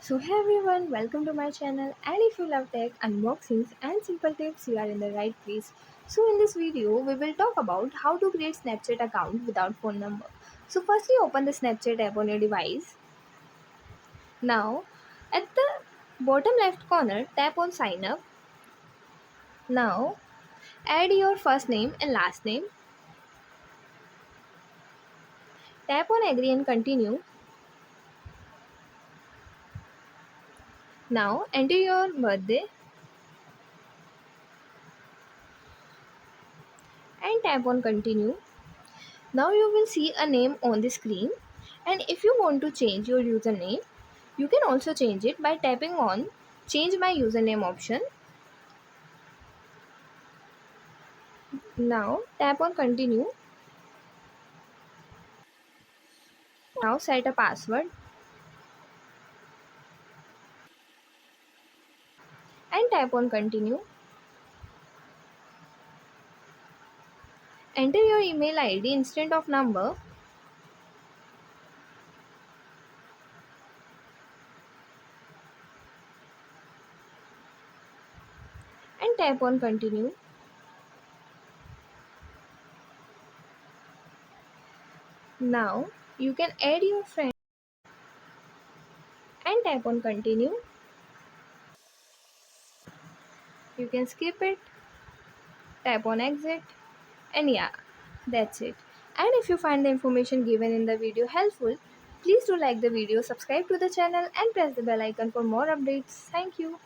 So hey everyone, welcome to my channel, and if you love tech, unboxings and simple tips, you are in the right place. So in this video, we will talk about how to create Snapchat account without phone number. So firstly, open the Snapchat app on your device. Now, at the bottom left corner, tap on sign up. Now, add your first name and last name. Tap on agree and continue. Now, enter your birthday and tap on continue. Now you will see a name on the screen, and if you want to change your username, you can also change it by tapping on change my username option. Now tap on continue. Now set a password and tap on continue. Enter your email ID instead of number and tap on continue. Now you can add your friend and tap on continue. You can skip it, tap on exit, and yeah, that's it. And if you find the information given in the video helpful, please do like the video, subscribe to the channel and press the bell icon for more updates. Thank you.